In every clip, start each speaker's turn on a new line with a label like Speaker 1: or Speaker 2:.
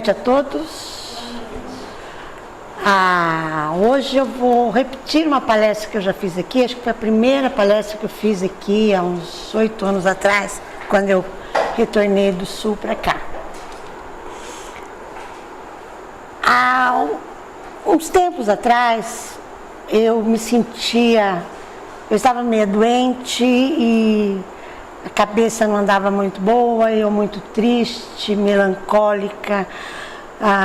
Speaker 1: noite a todos. Hoje eu vou repetir uma palestra que eu já fiz aqui. Acho que foi a primeira palestra que eu fiz aqui há uns 8 anos atrás, quando eu retornei do Sul para cá. Há uns tempos atrás, eu estava meio doente e a cabeça não andava muito boa, eu muito triste, melancólica,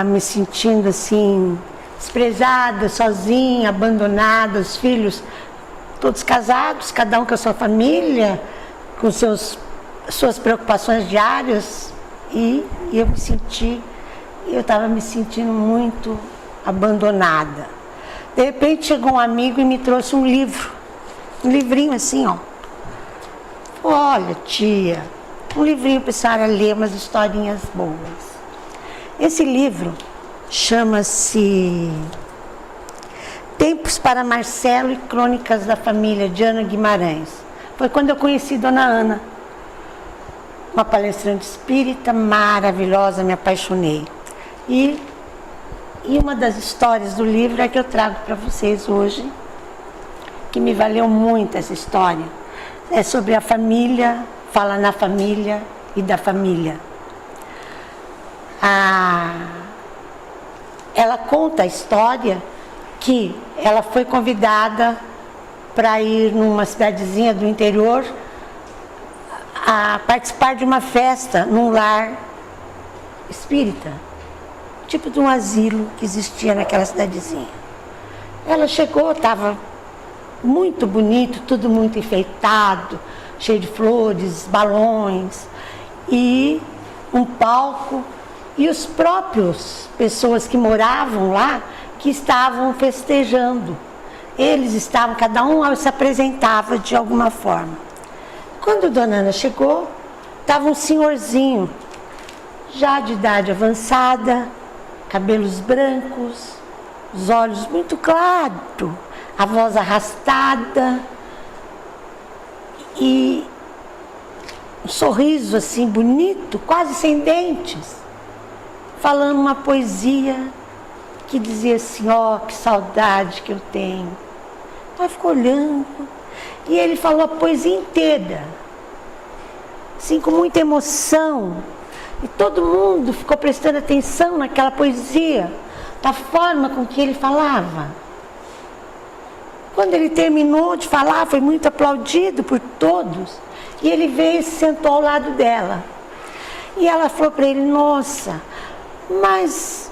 Speaker 1: me sentindo assim, desprezada, sozinha, abandonada, os filhos todos casados, cada um com a sua família, com suas preocupações diárias, e eu estava me sentindo muito abandonada. De repente chegou um amigo e me trouxe um livrinho assim, ó. Olha, tia, um livrinho para a senhora ler umas historinhas boas. Esse livro chama-se Tempos para Marcelo e Crônicas da Família, de Ana Guimarães. Foi quando eu conheci Dona Ana, uma palestrante espírita maravilhosa, me apaixonei. E uma das histórias do livro é que eu trago para vocês hoje, que me valeu muito essa história. É sobre a família, fala na família e da família. Ela conta a história que ela foi convidada para ir numa cidadezinha do interior a participar de uma festa num lar espírita, tipo de um asilo que existia naquela cidadezinha. Ela chegou, estava muito bonito, tudo muito enfeitado, cheio de flores, balões, e um palco, e os próprios pessoas que moravam lá, que estavam festejando. Eles estavam, cada um se apresentava de alguma forma. Quando Dona Ana chegou, estava um senhorzinho, já de idade avançada, cabelos brancos, os olhos muito claros, a voz arrastada e um sorriso assim bonito, quase sem dentes, falando uma poesia que dizia assim: ó, que saudade que eu tenho. Ela ficou olhando e ele falou a poesia inteira, assim, com muita emoção, e todo mundo ficou prestando atenção naquela poesia, da forma com que ele falava. Quando ele terminou de falar, foi muito aplaudido por todos, e ele veio e se sentou ao lado dela. E ela falou para ele: nossa, mas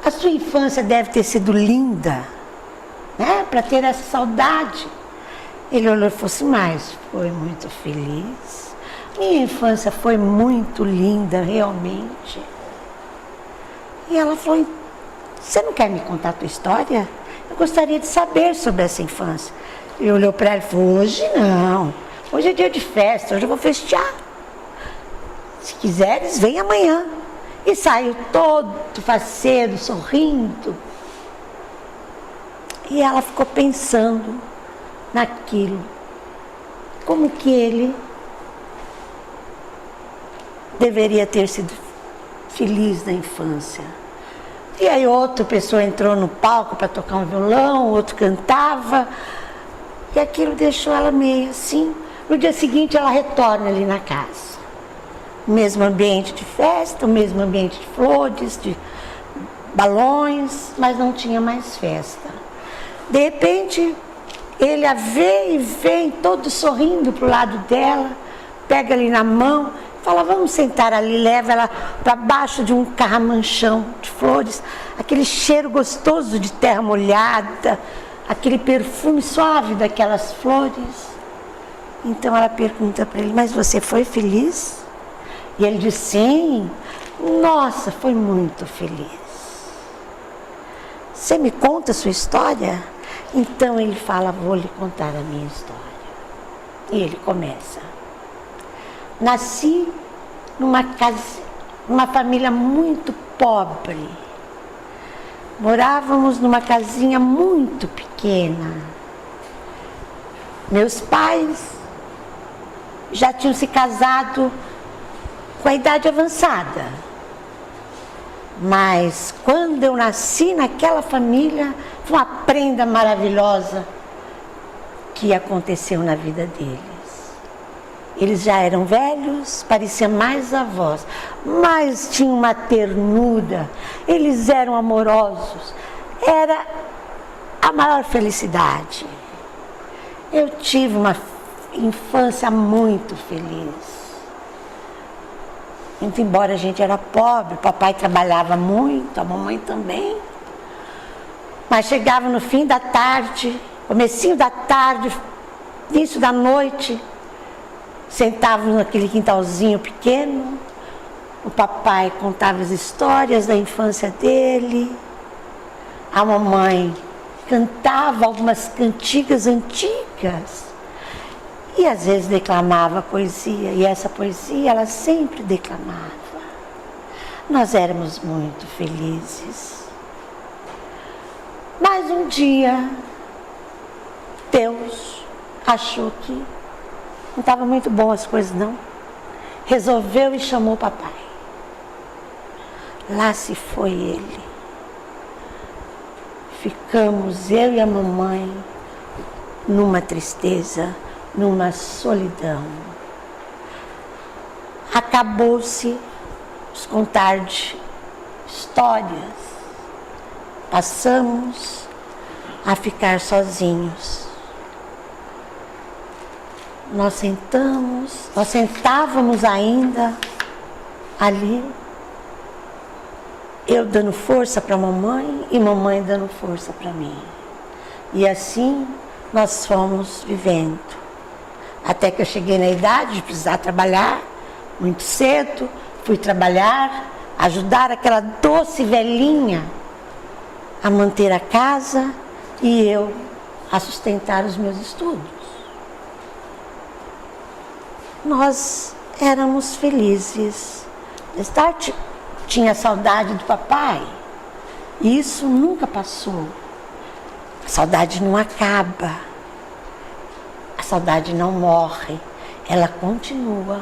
Speaker 1: a sua infância deve ter sido linda, né, para ter essa saudade. Ele olhou e falou assim: mas foi muito feliz. Minha infância foi muito linda, realmente. E ela falou: você não quer me contar a tua história? Eu gostaria de saber sobre essa infância. Ele olhou para ela e falou: hoje não, hoje é dia de festa, hoje eu vou festejar. Se quiseres, vem amanhã. E saiu todo faceiro, sorrindo. E ela ficou pensando naquilo, como que ele deveria ter sido feliz na infância. E aí outra pessoa entrou no palco para tocar um violão, outro cantava, e aquilo deixou ela meio assim. No dia seguinte ela retorna ali na casa. O mesmo ambiente de festa, o mesmo ambiente de flores, de balões, mas não tinha mais festa. De repente, ele a vê e vem todo sorrindo para o lado dela, pega ali na mão, fala: vamos sentar ali, leva ela para baixo de um carramanchão de flores, aquele cheiro gostoso de terra molhada, aquele perfume suave daquelas flores. Então ela pergunta para ele: mas você foi feliz? E ele diz: sim, nossa, foi muito feliz. Você me conta a sua história? Então ele fala: vou lhe contar a minha história. E ele começa: nasci numa família muito pobre. Morávamos numa casinha muito pequena. Meus pais já tinham se casado com a idade avançada. Mas quando eu nasci naquela família, foi uma prenda maravilhosa que aconteceu na vida deles. Eles já eram velhos, pareciam mais avós, mas tinham uma ternura, eles eram amorosos, era a maior felicidade. Eu tive uma infância muito feliz. Muito embora a gente era pobre, o papai trabalhava muito, a mamãe também. Mas chegava no fim da tarde, comecinho da tarde, início da noite, sentávamos naquele quintalzinho pequeno, o papai contava as histórias da infância dele, a mamãe cantava algumas cantigas antigas e às vezes declamava poesia, e essa poesia ela sempre declamava. Nós éramos muito felizes. Mas um dia Deus achou que não estava muito bom as coisas não. Resolveu e chamou o papai. Lá se foi ele. Ficamos eu e a mamãe numa tristeza, numa solidão. Acabou-se os contar de histórias. Passamos a ficar sozinhos. Nós sentávamos ainda ali, eu dando força para a mamãe e mamãe dando força para mim. E assim nós fomos vivendo. Até que eu cheguei na idade de precisar trabalhar, muito cedo, fui trabalhar, ajudar aquela doce velhinha a manter a casa e eu a sustentar os meus estudos. Nós éramos felizes. Start tinha saudade do papai. E isso nunca passou. A saudade não acaba. A saudade não morre. Ela continua.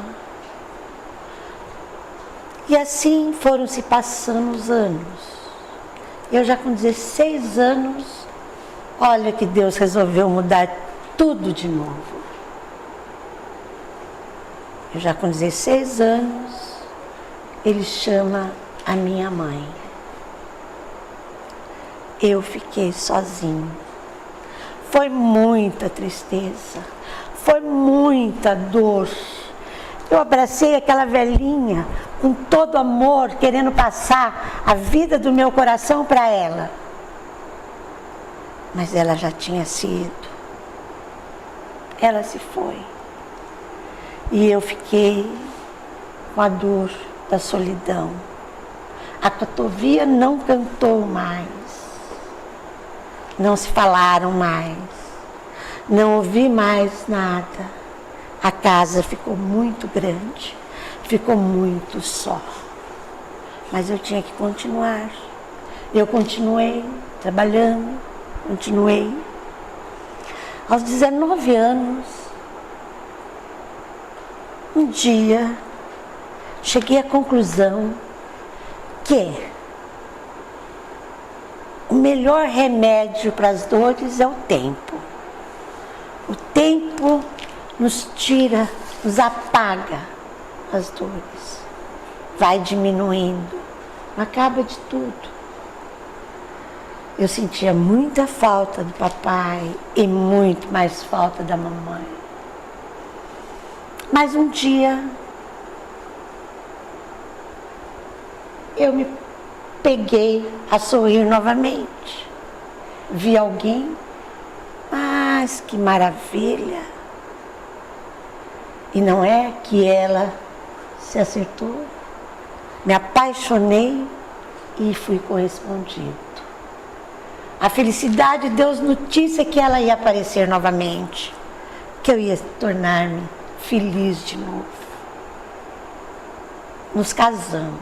Speaker 1: E assim foram se passando os anos. Eu já com 16 anos, olha que Deus resolveu mudar tudo de novo. Eu já com 16 anos, ele chama a minha mãe. Eu fiquei sozinho. Foi muita tristeza, foi muita dor. Eu abracei aquela velhinha com todo amor, querendo passar a vida do meu coração para ela. Mas ela já tinha sido. Ela se foi. E eu fiquei com a dor da solidão. A cotovia não cantou mais. Não se falaram mais. Não ouvi mais nada. A casa ficou muito grande. Ficou muito só. Mas eu tinha que continuar. Eu continuei trabalhando. Continuei. Aos 19 anos, um dia, cheguei à conclusão que o melhor remédio para as dores é o tempo. O tempo nos tira, nos apaga as dores. Vai diminuindo, não acaba de tudo. Eu sentia muita falta do papai e muito mais falta da mamãe. Mas um dia, eu me peguei a sorrir novamente. Vi alguém, mas que maravilha! E não é que ela se acertou. Me apaixonei e fui correspondido. A felicidade deu notícia que ela ia aparecer novamente, que eu ia tornar-me feliz de novo. Nos casamos.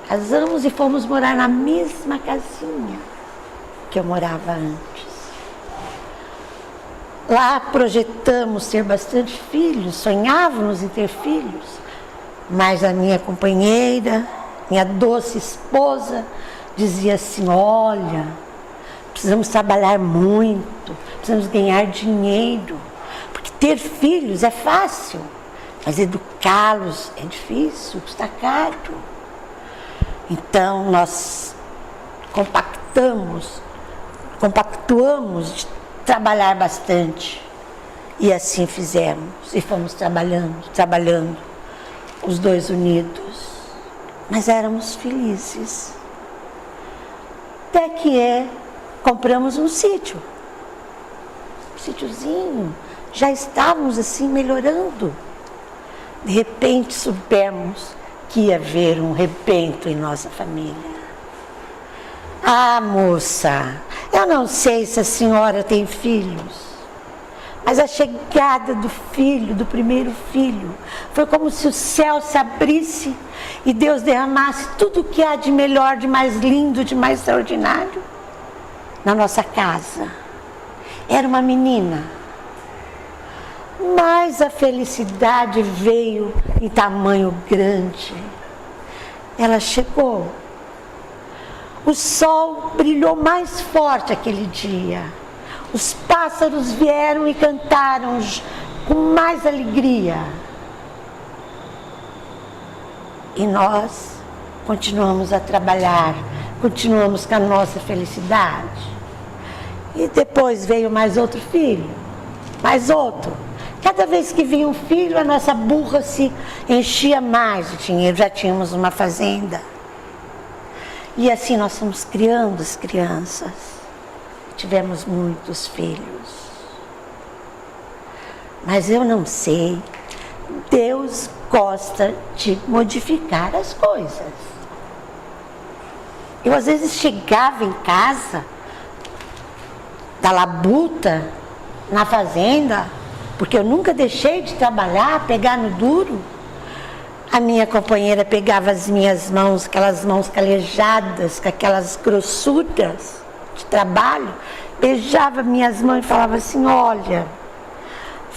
Speaker 1: Casamos e fomos morar na mesma casinha que eu morava antes. Lá projetamos ter bastante filhos, sonhávamos em ter filhos, mas a minha companheira minha doce esposa, dizia assim: olha, precisamos trabalhar muito, precisamos ganhar dinheiro, porque ter filhos é fácil, mas educá-los é difícil, custa caro. Então nós compactuamos de trabalhar bastante. E assim fizemos, e fomos trabalhando, os dois unidos. Mas éramos felizes. Até que compramos um sítio. Um sítiozinho. Já estávamos assim melhorando. De repente soubemos que ia haver um rebento em nossa família. Ah, moça, eu não sei se a senhora tem filhos, mas a chegada do primeiro filho, foi como se o céu se abrisse e Deus derramasse tudo o que há de melhor, de mais lindo, de mais extraordinário na nossa casa. Era uma menina, mas a felicidade veio em tamanho grande. Ela chegou. O sol brilhou mais forte aquele dia. Os pássaros vieram e cantaram com mais alegria. E nós continuamos a trabalhar, continuamos com a nossa felicidade. E depois veio mais outro filho, mais outro. Cada vez que vinha um filho, a nossa burra se enchia mais de dinheiro. Já tínhamos uma fazenda. E assim nós fomos criando as crianças. Tivemos muitos filhos. Mas eu não sei, Deus gosta de modificar as coisas. Eu às vezes chegava em casa, da labuta, na fazenda, porque eu nunca deixei de trabalhar, pegar no duro. A minha companheira pegava as minhas mãos, aquelas mãos calejadas, com aquelas grossuras de trabalho, beijava minhas mãos e falava assim: olha,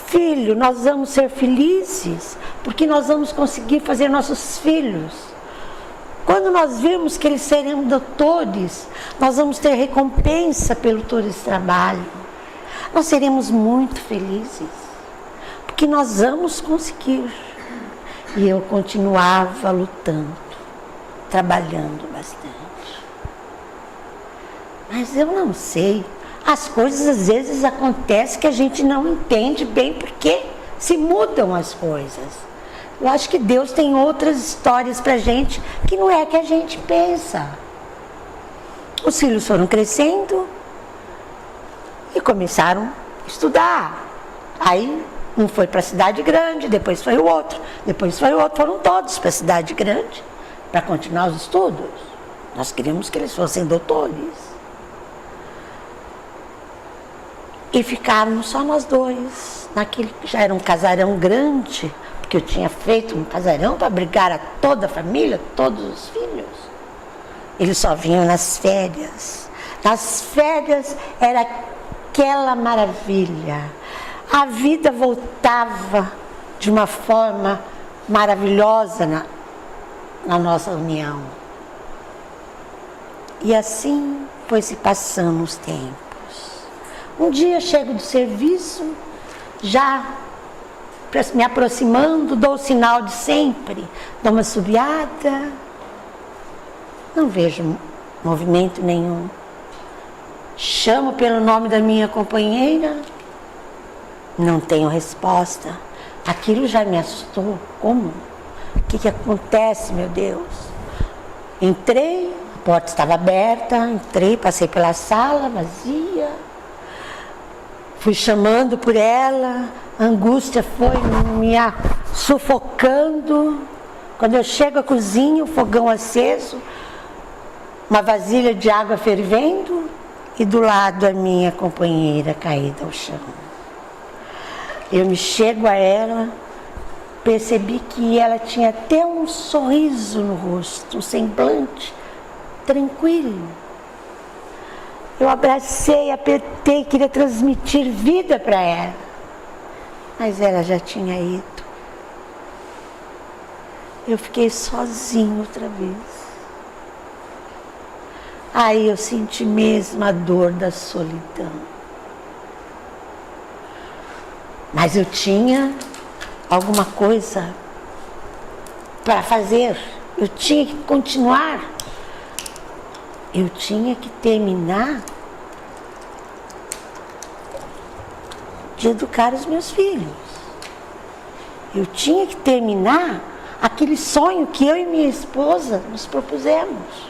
Speaker 1: filho, nós vamos ser felizes, porque nós vamos conseguir fazer nossos filhos. Quando nós vimos que eles serão doutores, nós vamos ter recompensa pelo todo esse trabalho. Nós seremos muito felizes, porque nós vamos conseguir. E eu continuava lutando, trabalhando bastante. Mas eu não sei, as coisas às vezes acontecem que a gente não entende bem porque se mudam as coisas. Eu acho que Deus tem outras histórias pra gente que não é que a gente pensa. Os filhos foram crescendo e começaram a estudar. Aí um foi para a cidade grande, depois foi o outro, foram todos para a cidade grande para continuar os estudos. Nós queríamos que eles fossem doutores. E ficávamos só nós dois, naquele que já era um casarão grande, porque eu tinha feito um casarão para abrigar a toda a família, todos os filhos. Eles só vinham nas férias. Nas férias era aquela maravilha. A vida voltava de uma forma maravilhosa na nossa união. E assim foi se passando os tempos. Um dia chego do serviço, já me aproximando, dou o sinal de sempre, dou uma subiada, não vejo movimento nenhum. Chamo pelo nome da minha companheira, não tenho resposta. Aquilo já me assustou. Como? O que acontece, meu Deus? Entrei, a porta estava aberta, entrei, passei pela sala vazia, fui chamando por ela, a angústia foi me sufocando. Quando eu chego à cozinha, o fogão aceso, uma vasilha de água fervendo e do lado a minha companheira caída ao chão. Eu me chego a ela, percebi que ela tinha até um sorriso no rosto, um semblante tranquilo. Eu abracei, apertei, queria transmitir vida para ela, mas ela já tinha ido. Eu fiquei sozinha outra vez. Aí eu senti mesmo a dor da solidão. Mas eu tinha alguma coisa para fazer. Eu tinha que continuar. Eu tinha que terminar de educar os meus filhos. Eu tinha que terminar aquele sonho que eu e minha esposa nos propusemos.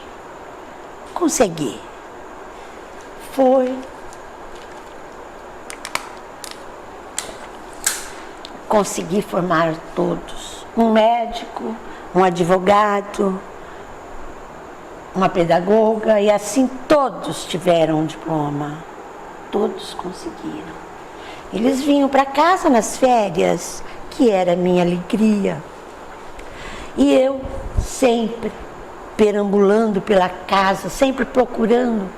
Speaker 1: Consegui. Foi. Consegui formar todos. Um médico, um advogado, uma pedagoga, e assim todos tiveram um diploma. Todos conseguiram. Eles vinham para casa nas férias, que era a minha alegria. E eu sempre perambulando pela casa, sempre procurando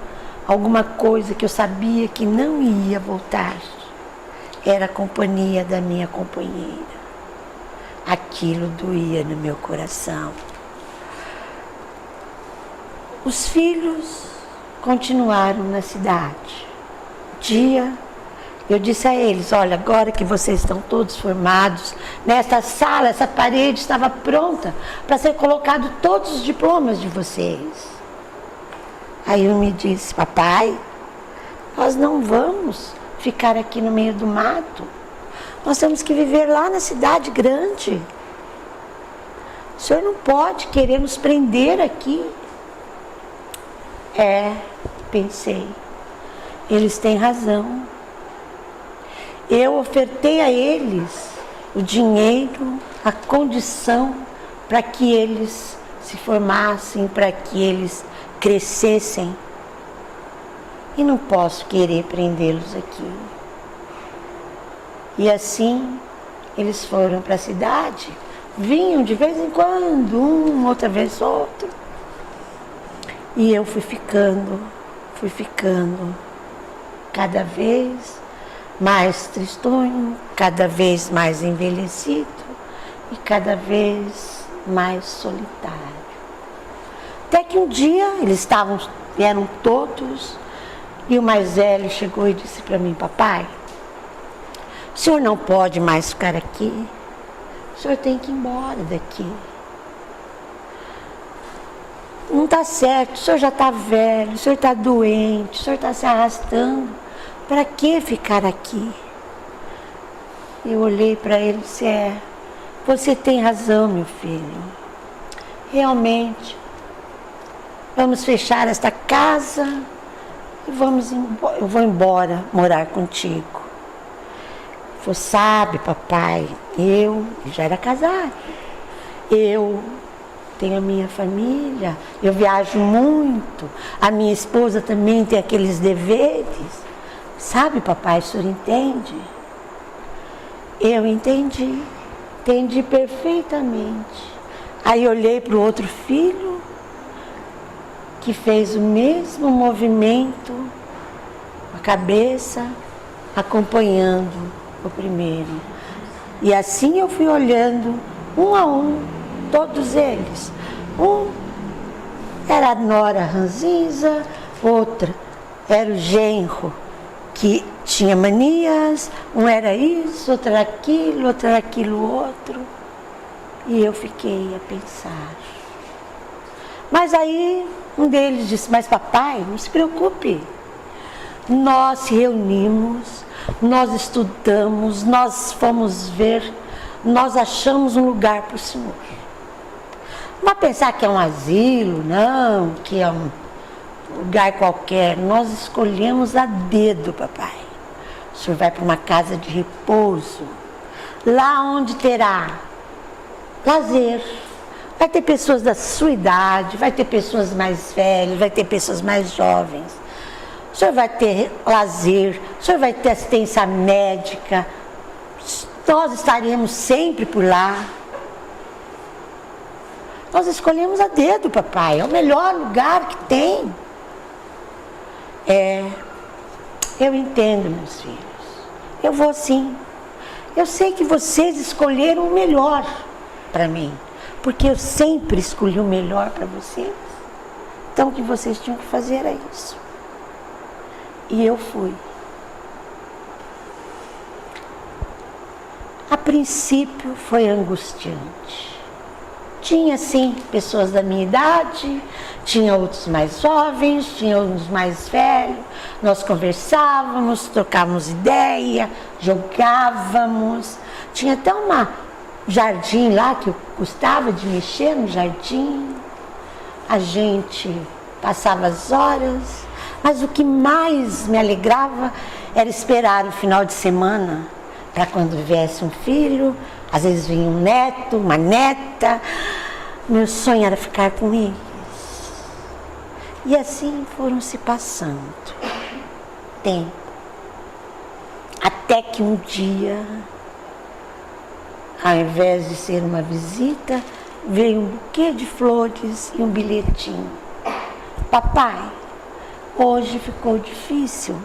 Speaker 1: alguma coisa que eu sabia que não ia voltar. Era a companhia da minha companheira. Aquilo doía no meu coração. Os filhos continuaram na cidade. Um dia eu disse a eles: olha, agora que vocês estão todos formados, nessa sala, essa parede estava pronta para ser colocado todos os diplomas de vocês. Aí um me disse: papai, nós não vamos ficar aqui no meio do mato. Nós temos que viver lá na cidade grande. O senhor não pode querer nos prender aqui. Pensei, eles têm razão. Eu ofertei a eles o dinheiro, a condição para que eles se formassem, para que eles crescessem. E não posso querer prendê-los aqui. E assim, eles foram para a cidade, vinham de vez em quando, outra vez outro. E eu fui ficando, cada vez mais tristonho, cada vez mais envelhecido e cada vez mais solitário. Até que um dia vieram todos, e o mais velho chegou e disse para mim: papai, o senhor não pode mais ficar aqui, o senhor tem que ir embora daqui. Não está certo, o senhor já está velho, o senhor está doente, o senhor está se arrastando, para que ficar aqui? Eu olhei para ele e disse: você tem razão, meu filho, realmente, vamos fechar esta casa e eu vou embora morar contigo. Ele falou: sabe, papai, eu já era casado, eu tenho a minha família, eu viajo muito, a minha esposa também tem aqueles deveres. Sabe, papai, o senhor entende? Eu entendi perfeitamente. Aí olhei para o outro filho, que fez o mesmo movimento, a cabeça, acompanhando o primeiro. E assim eu fui olhando, um a um, todos eles. Um era a nora ranzinza, outra era o genro, que tinha manias, um era isso, outro era aquilo outro. E eu fiquei a pensar. Mas aí um deles disse: mas papai, não se preocupe, nós se reunimos, nós estudamos, nós fomos ver, nós achamos um lugar para o senhor. Não vai pensar que é um asilo, não, que é um lugar qualquer. Nós escolhemos a dedo, papai. O senhor vai para uma casa de repouso, lá onde terá lazer. Vai ter pessoas da sua idade, vai ter pessoas mais velhas, vai ter pessoas mais jovens. O senhor vai ter lazer, o senhor vai ter assistência médica. Nós estaremos sempre por lá. Nós escolhemos a dedo, papai. É o melhor lugar que tem. Eu entendo, meus filhos. Eu vou sim. Eu sei que vocês escolheram o melhor para mim, porque eu sempre escolhi o melhor para vocês. Então o que vocês tinham que fazer era isso. E eu fui. A princípio foi angustiante. Tinha sim pessoas da minha idade, tinha outros mais jovens, tinha uns mais velhos. Nós conversávamos, trocávamos ideia, jogávamos. Tinha até um jardim lá que eu gostava de mexer no jardim. A gente passava as horas, mas o que mais me alegrava era esperar o final de semana para quando viesse um filho, às vezes vinha um neto, uma neta. Meu sonho era ficar com eles. E assim foram se passando tempo. Até que um dia, ao invés de ser uma visita, veio um buquê de flores e um bilhetinho. Papai, hoje ficou difícil,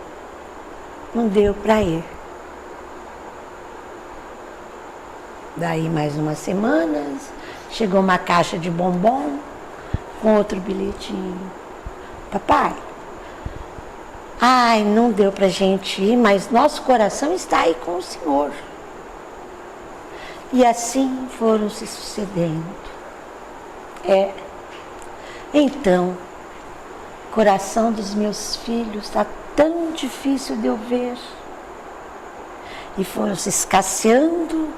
Speaker 1: não deu para ir. Daí mais umas semanas, chegou uma caixa de bombom com outro bilhetinho. Papai, ai, não deu pra gente ir, mas nosso coração está aí com o Senhor. E assim foram se sucedendo. Então, o coração dos meus filhos está tão difícil de eu ver. E foram se escasseando,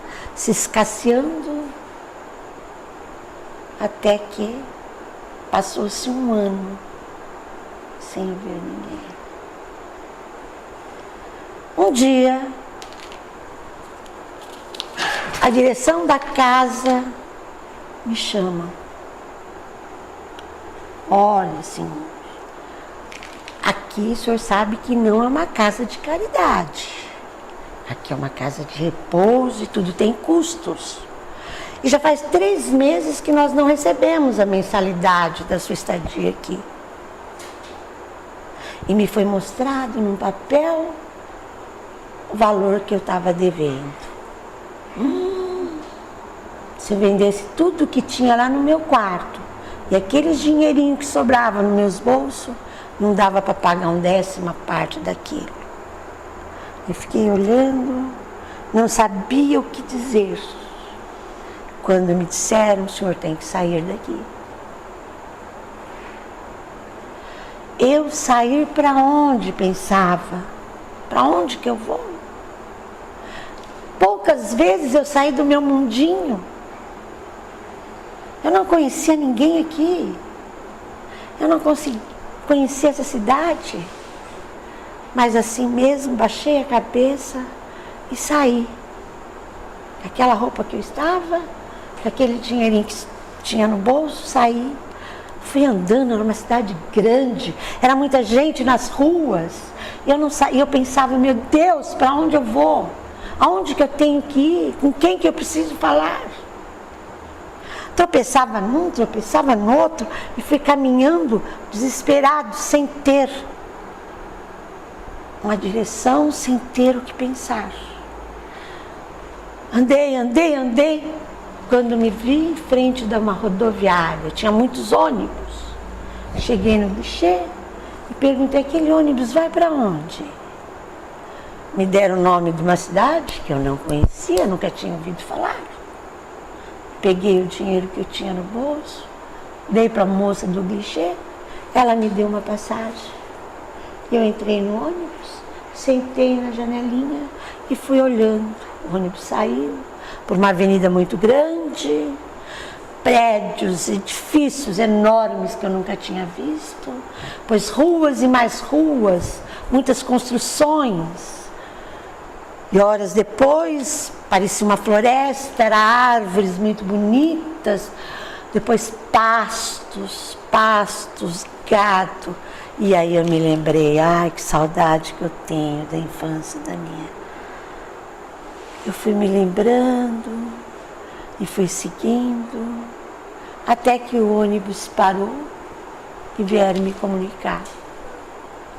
Speaker 1: até que passou-se um ano sem eu ver ninguém. Um dia, a direção da casa me chama. Olha, senhor, aqui o senhor sabe que não é uma casa de caridade. Aqui é uma casa de repouso e tudo tem custos. E já faz 3 meses que nós não recebemos a mensalidade da sua estadia aqui. E me foi mostrado num papel o valor que eu estava devendo. Se eu vendesse tudo que tinha lá no meu quarto e aqueles dinheirinhos que sobravam nos meus bolsos, não dava para pagar 1/10 parte daquilo. Eu fiquei olhando, não sabia o que dizer. Quando me disseram, o senhor tem que sair daqui. Eu sair para onde, pensava? Para onde que eu vou? Poucas vezes eu saí do meu mundinho. Eu não conhecia ninguém aqui. Eu não conhecia essa cidade. Mas assim mesmo, baixei a cabeça e saí. Aquela roupa que eu estava, aquele dinheirinho que tinha no bolso, saí. Fui andando numa cidade grande, era muita gente nas ruas. Eu pensava, meu Deus, para onde eu vou? Aonde que eu tenho que ir? Com quem que eu preciso falar? Tropeçava num, tropeçava no outro e fui caminhando desesperado, sem ter uma direção, sem ter o que pensar. Andei. Quando me vi em frente de uma rodoviária, tinha muitos ônibus. Cheguei no guichê e perguntei, aquele ônibus vai para onde? Me deram o nome de uma cidade que eu não conhecia, nunca tinha ouvido falar. Peguei o dinheiro que eu tinha no bolso, dei para a moça do guichê, ela me deu uma passagem. Eu entrei no ônibus, sentei na janelinha e fui olhando. O ônibus saiu por uma avenida muito grande, prédios, edifícios enormes que eu nunca tinha visto, pois ruas e mais ruas, muitas construções. E horas depois, parecia uma floresta, eram árvores muito bonitas, depois pastos, gado. E aí eu me lembrei, ai, que saudade que eu tenho da infância da minha. Eu fui me lembrando e fui seguindo, até que o ônibus parou e vieram me comunicar.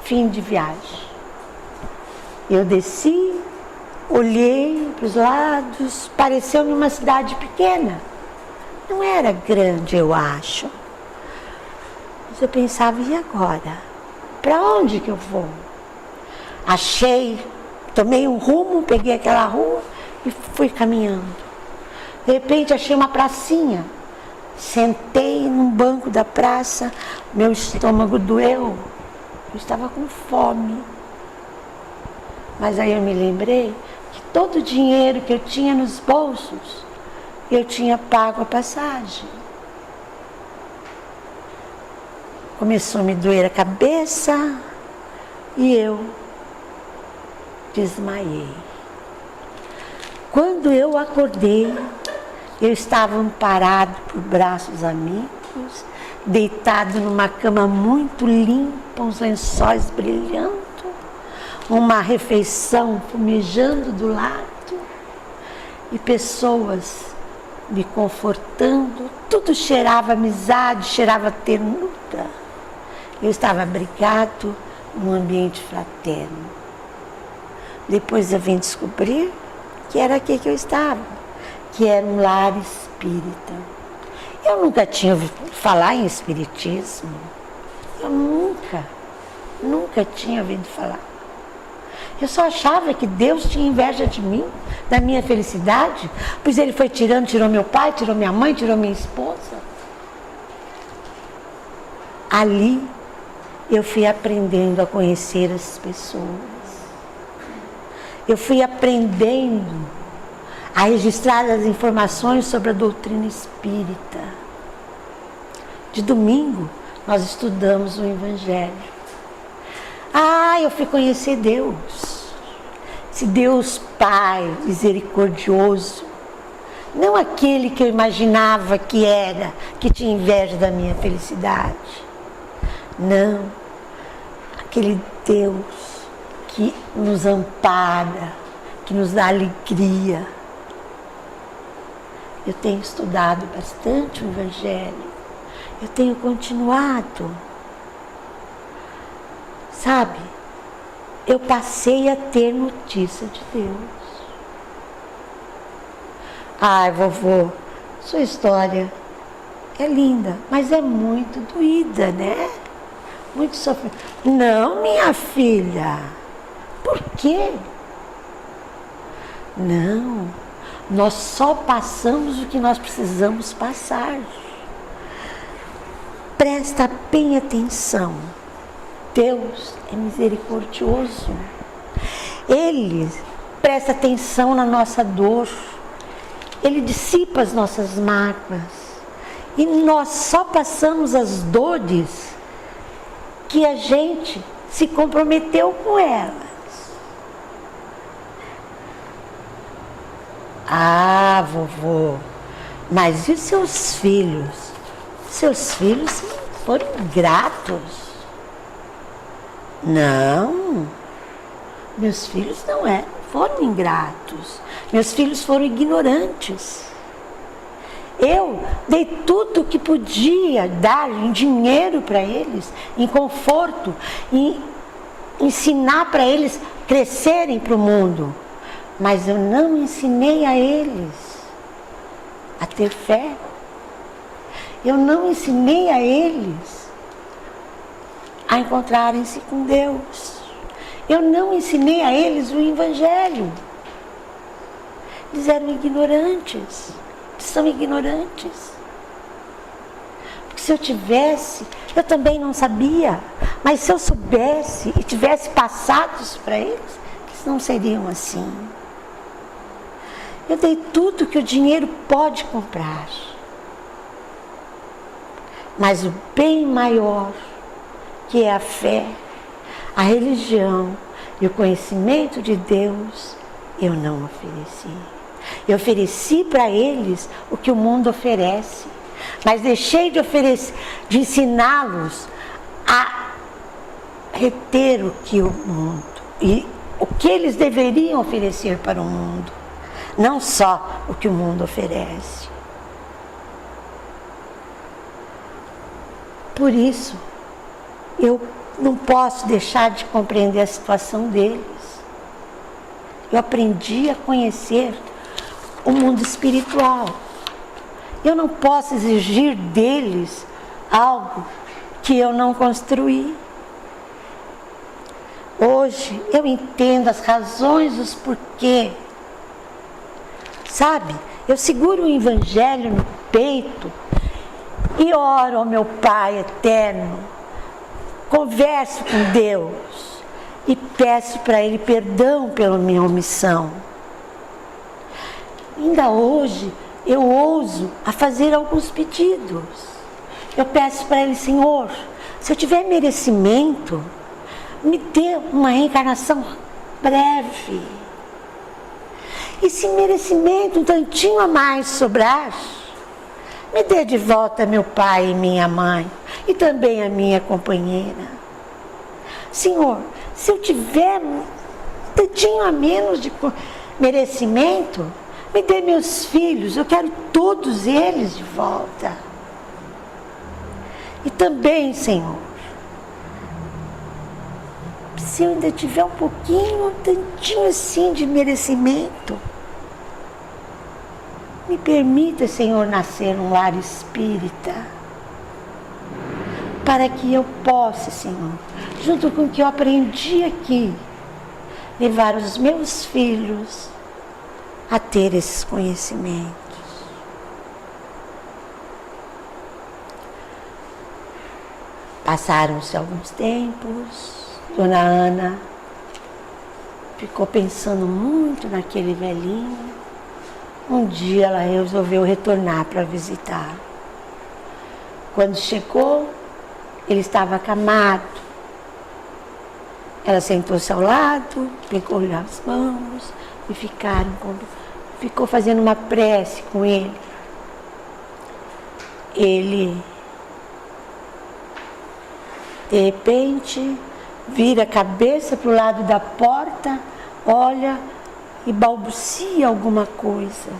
Speaker 1: Fim de viagem. Eu desci, olhei para os lados, pareceu-me uma cidade pequena. Não era grande, eu acho. Eu pensava, e agora? Para onde que eu vou? Achei, tomei um rumo, peguei aquela rua e fui caminhando. De repente achei uma pracinha. Sentei num banco da praça, meu estômago doeu. Eu estava com fome. Mas aí eu me lembrei que todo o dinheiro que eu tinha nos bolsos, eu tinha pago a passagem. Começou a me doer a cabeça e eu desmaiei. Quando eu acordei, eu estava amparado por braços amigos, deitado numa cama muito limpa, uns lençóis brilhando, uma refeição fumejando do lado e pessoas me confortando. Tudo cheirava amizade, cheirava ternura. Eu estava abrigado num ambiente fraterno. Depois eu vim descobrir que era aqui que eu estava, que era um lar espírita. Eu nunca tinha ouvido falar em espiritismo. Eu nunca tinha ouvido falar. Eu só achava que Deus tinha inveja de mim, da minha felicidade, pois Ele foi tirou meu pai, tirou minha mãe, tirou minha esposa. Ali eu fui aprendendo a conhecer as pessoas. Eu fui aprendendo a registrar as informações sobre a doutrina espírita. De domingo, nós estudamos o Evangelho. Eu fui conhecer Deus. Esse Deus Pai misericordioso. Não aquele que eu imaginava que era, que tinha inveja da minha felicidade. Não. Aquele Deus que nos ampara, que nos dá alegria. Eu tenho estudado bastante o Evangelho. Eu tenho continuado. Sabe, eu passei a ter notícia de Deus. Ai, vovô, sua história é linda, mas é muito doída, né? Muito sofrida. Não, minha filha. Por quê? Não, nós só passamos o que nós precisamos passar. Presta bem atenção. Deus é misericordioso. Ele presta atenção na nossa dor. Ele dissipa as nossas mágoas. E nós só passamos as dores que a gente se comprometeu com elas. Ah, vovô, mas e os seus filhos? Seus filhos foram ingratos. Não, meus filhos não foram ingratos. Meus filhos foram ignorantes. Eu dei tudo o que podia dar em dinheiro para eles, em conforto, em ensinar para eles crescerem para o mundo. Mas eu não ensinei a eles a ter fé. Eu não ensinei a eles a encontrarem-se com Deus. Eu não ensinei a eles o Evangelho. Eles eram ignorantes. São ignorantes. Porque se eu tivesse, eu também não sabia. Mas se eu soubesse e tivesse passado isso para eles, eles não seriam assim. Eu dei tudo que o dinheiro pode comprar. Mas o bem maior, que é a fé, a religião e o conhecimento de Deus, eu não ofereci. Eu ofereci para eles o que o mundo oferece, mas deixei de oferecer, de ensiná-los a reter o que o mundo e o que eles deveriam oferecer para o mundo, não só o que o mundo oferece. Por isso, eu não posso deixar de compreender a situação deles. Eu aprendi a conhecer o mundo espiritual. Eu não posso exigir deles algo que eu não construí. Hoje eu entendo as razões, os porquê. Sabe, eu seguro o Evangelho no peito e oro ao meu Pai eterno, converso com Deus e peço para Ele perdão pela minha omissão. Ainda hoje eu ouso a fazer alguns pedidos. Eu peço para Ele: Senhor, se eu tiver merecimento, me dê uma reencarnação breve. E se merecimento um tantinho a mais sobrar, me dê de volta meu pai e minha mãe, e também a minha companheira. Senhor, se eu tiver um tantinho a menos de merecimento, me dê meus filhos, eu quero todos eles de volta. E também, Senhor, se eu ainda tiver um pouquinho, um tantinho assim de merecimento, me permita, Senhor, nascer num lar espírita, para que eu possa, Senhor, junto com o que eu aprendi aqui, levar os meus filhos a ter esses conhecimentos. Passaram-se alguns tempos. Dona Ana ficou pensando muito naquele velhinho. Um dia ela resolveu retornar para visitar. Quando chegou, ele estava acamado. Ela sentou-se ao lado, pegou-lhe as mãos e ficou fazendo uma prece com ele. Ele, de repente, vira a cabeça para o lado da porta, olha e balbucia alguma coisa.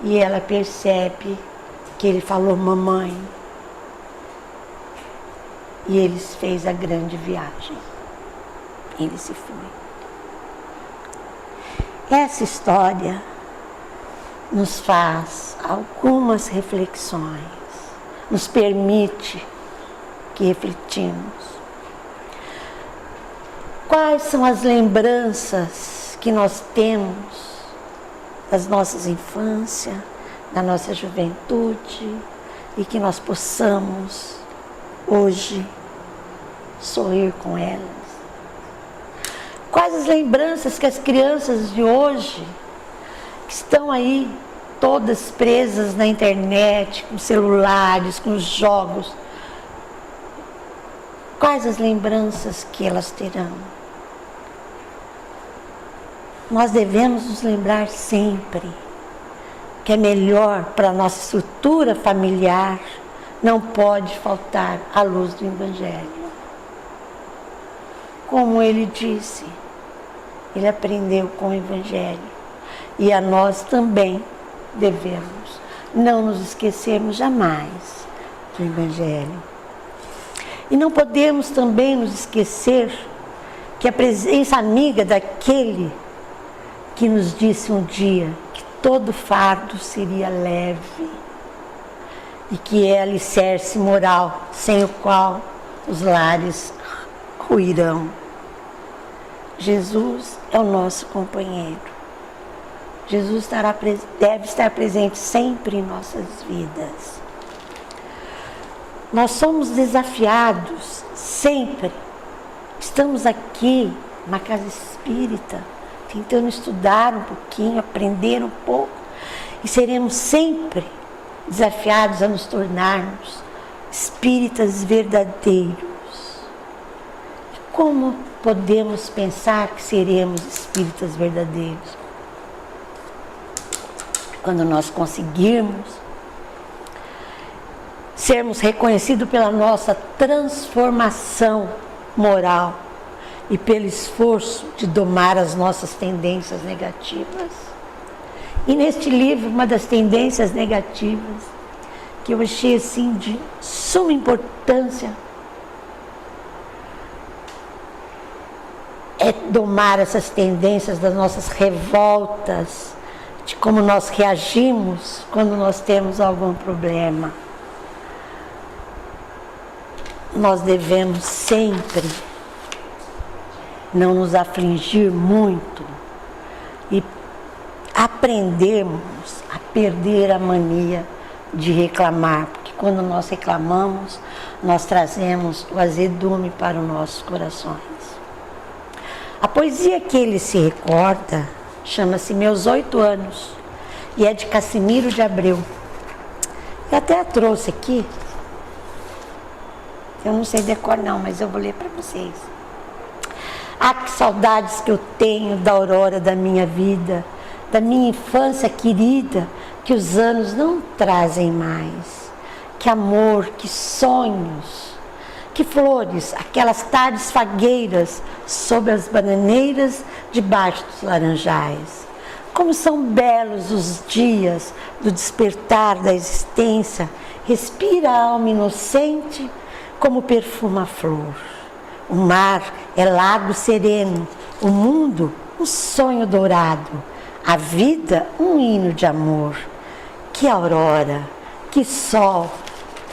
Speaker 1: E ela percebe que ele falou mamãe. E ele fez a grande viagem. Ele se foi. Essa história nos faz algumas reflexões, nos permite que refletimos. Quais são as lembranças que nós temos das nossas infâncias, da nossa juventude, e que nós possamos hoje sorrir com elas? Quais as lembranças que as crianças de hoje, que estão aí todas presas na internet, com celulares, com jogos, quais as lembranças que elas terão? Nós devemos nos lembrar sempre que é melhor para a nossa estrutura familiar, não pode faltar a luz do Evangelho. Como ele disse, ele aprendeu com o Evangelho. E a nós também devemos não nos esquecermos jamais do Evangelho. E não podemos também nos esquecer que a presença amiga daquele que nos disse um dia que todo fardo seria leve e que é alicerce moral sem o qual os lares ruirão. Jesus é o nosso companheiro. Jesus deve estar presente sempre em nossas vidas. Nós somos desafiados sempre. Estamos aqui na casa espírita, tentando estudar um pouquinho, aprender um pouco, e seremos sempre desafiados a nos tornarmos espíritas verdadeiros. Como podemos pensar que seremos espíritas verdadeiros? Quando nós conseguirmos sermos reconhecidos pela nossa transformação moral e pelo esforço de domar as nossas tendências negativas. E neste livro, uma das tendências negativas que eu achei assim de suma importância é domar essas tendências das nossas revoltas, de como nós reagimos quando nós temos algum problema. nós devemos sempre não nos afligir muito e aprendermos a perder a mania de reclamar, porque quando nós reclamamos, nós trazemos o azedume para os nossos corações. A poesia que ele se recorda chama-se Meus 8 Anos e é de Cassimiro de Abreu. Eu até a trouxe aqui. Eu não sei decor não, mas eu vou ler para vocês. Ah, que saudades que eu tenho da aurora da minha vida, da minha infância querida, que os anos não trazem mais. Que amor, que sonhos, que flores, aquelas tardes fagueiras sob as bananeiras debaixo dos laranjais. Como são belos os dias do despertar da existência, respira a alma inocente como perfuma a flor. O mar é lago sereno, o mundo um sonho dourado, a vida um hino de amor. Que aurora, que sol,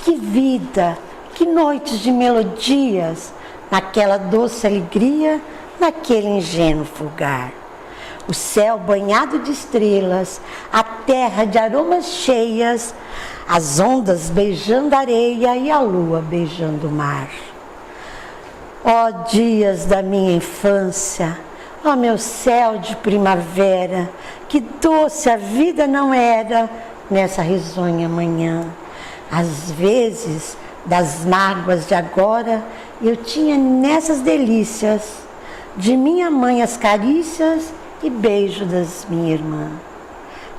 Speaker 1: que vida, que noites de melodias, naquela doce alegria, naquele ingênuo fulgar. O céu banhado de estrelas, a terra de aromas cheias, as ondas beijando a areia e a lua beijando o mar. Ó dias da minha infância, ó meu céu de primavera, que doce a vida não era nessa risonha manhã. Às vezes, das mágoas de agora, eu tinha nessas delícias, de minha mãe as carícias e beijo das minha irmã.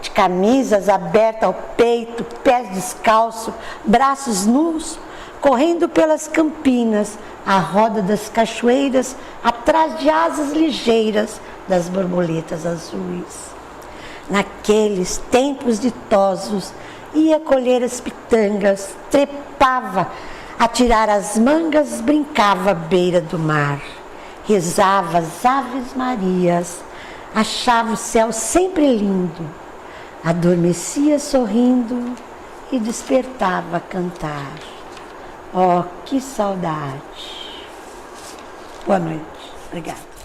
Speaker 1: De camisas abertas ao peito, pés descalços, braços nus, correndo pelas campinas, à roda das cachoeiras, atrás de asas ligeiras das borboletas azuis. Naqueles tempos ditosos, ia colher as pitangas, trepava, a tirar as mangas, brincava à beira do mar. Rezava as Aves Marias, achava o céu sempre lindo, adormecia sorrindo e despertava a cantar. Oh, que saudade! Boa noite. Obrigada.